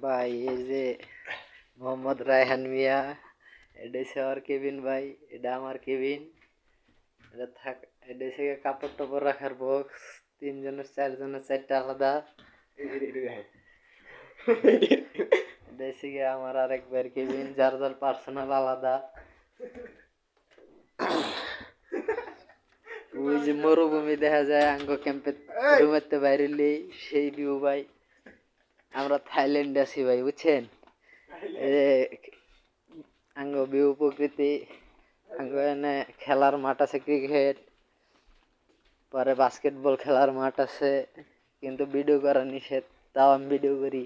ভাই এই যে মোহাম্মদ রায়হান মিয়া, এটা হচ্ছে আমার কেবিন ভাই, এটা আমার কেবিন। এটা থাক, এটা হচ্ছে কাপড় টাপড় রাখার বক্স। তিনজনের চারজনের চারটা আলাদা। এটা হচ্ছে গিয়ে আমার আরেকবার কেবিন, যার যার পার্সোনাল আলাদা। ওই যে মরুভূমি দেখা যায় আঙ্গ ক্যাম্পে রুমেতে বাইরেলেই, সেই ভিউ ভাই। আমরা থাইল্যান্ডে আছি ভাই, বুঝছেন? আঙ্গ ভিউ প্রকৃতি, আঙ্গ এনে খেলার মাঠ আছে, ক্রিকেট, পরে বাস্কেটবল খেলার মাঠ আছে, কিন্তু ভিডিও করা নিষেধ, তাও আমি ভিডিও করি,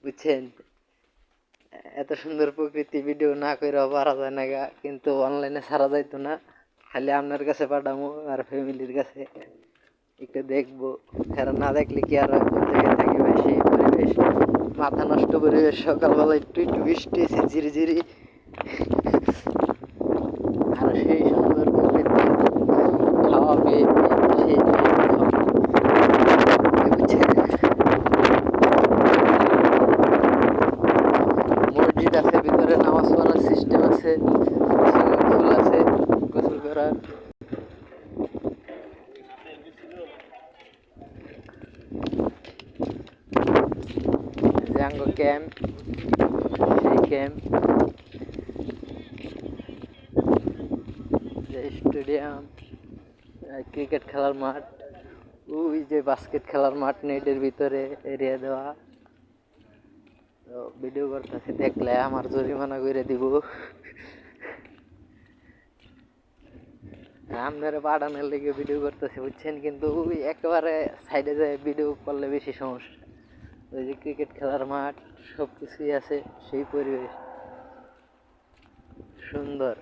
বুঝছেন? এত সুন্দর প্রকৃতি ভিডিও না করেও পারা যায় না গা, কিন্তু অনলাইনে ছাড়া যাইতো না। খালি আপনার কাছে পাঠামো আর ফ্যামিলির কাছে একটু দেখবো, কারণ না দেখলে কি আর জায়গায় থাকি ভাই। সেই পরিবেশ, মাথা নষ্ট পরিবেশ। সকালবেলা একটু একটু বৃষ্টি এসে ঝিরি ঝিরি, আর সেই সুন্দর প্রকৃতি, খাওয়া পেয়ে সেই মসজিদ আছে, ভিতরে নামাজ পড়ার সিস্টেম আছে, সুইমিং পুল আছে গোসল করার। জাঙ্গো ক্যাম্প, সেই ক্যাম্প, যে স্টেডিয়াম, ক্রিকেট খেলার মাঠ, ওই যে বাস্কেট খেলার মাঠ, নেটের ভিতরে এরিয়া দেওয়া। তো ভিডিও করতেছি, দেখলে আমার জরিমানা করে দিব। আপনারা পাঠানোর লেগে ভিডিও করতেছে, বুঝছেন? কিন্তু ওই একেবারে সাইডে যায় ভিডিও করলে বেশি সমস্যা। ওই যে ক্রিকেট খেলার মাঠ, সব কিছুই আছে, সেই পরিবেশ সুন্দর।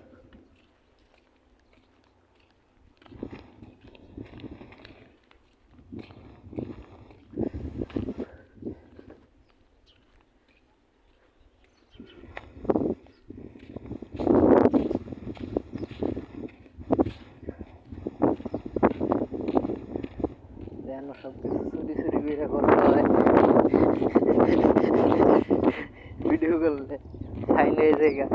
যেন সব কিছু চুরি চুরি করে করতে হয়, ভিডিও করলে ফাইন হয়ে জায়গা।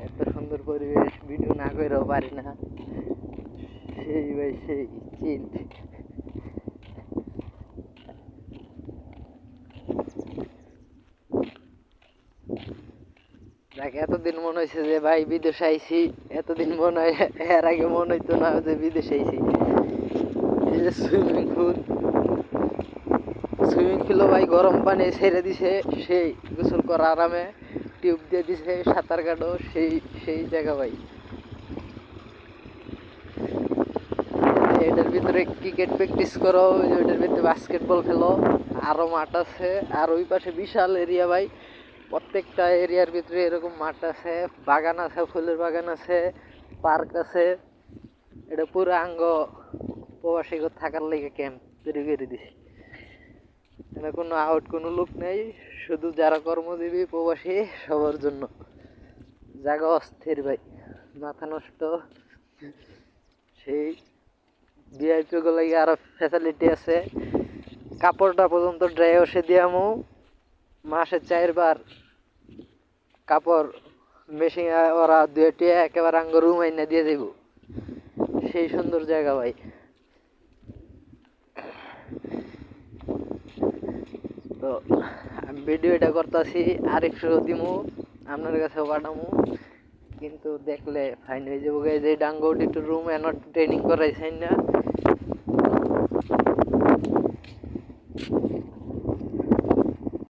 এত সুন্দর পরিবেশ ভিডিও না করেও পারি না। সেই ভাই সেই চিল। যাকে এতদিন মনে হয়েছে যে ভাই বিদেশে আইছি, এতদিন মনে হয়, এর আগে মনে হইতো না যে বিদেশে আইছি। এই যে সুইমিং পুল, সুইমিং পুলও ভাই গরম পানি ছেড়ে দিছে, সেই গোসল করা আরামে, টিউব দিয়ে দিছে, সাঁতার কাটো, সেই সেই জায়গা ভাই। এটার ভিতরে ক্রিকেট প্র্যাকটিস করো, ওইটার ভিতরে বাস্কেটবল খেলো, আরো মাঠ আছে। আর ওই পাশে বিশাল এরিয়া ভাই, প্রত্যেকটা এরিয়ার ভিতরে এরকম মাঠ আছে, বাগান আছে, ফুলের বাগান আছে, পার্ক আছে। এটা পুরো আঙ্গ প্রবাসী থাকার লেগে ক্যাম্প তৈরি করে দিছি। এখানে কোনো আউট কোনো লোক নেই, শুধু যারা কর্মজীবী প্রবাসী সবার জন্য। জায়গা অস্থির ভাই, মাথা নষ্ট। সেই ভিআইপি গুলো আরো ফ্যাসিলিটি আছে, কাপড়টা পর্যন্ত ড্রাই ওয়াশে দিয়ামু, মাসে 4 বার কাপড় মেশিন ওরা দুইটিয়া একেবারে আঙ্গ রুম আইনা দিয়ে যাব। সেই সুন্দর জায়গা ভাই। তো আমি ভিডিওটা করতেছি, আরেকটু দিমু, আপনার কাছেও পাঠামু, কিন্তু দেখলে ফাইন হয়ে যাবো। যে ডাঙ্গো একটু রুম এনে ট্রেনিং করাইছেন না,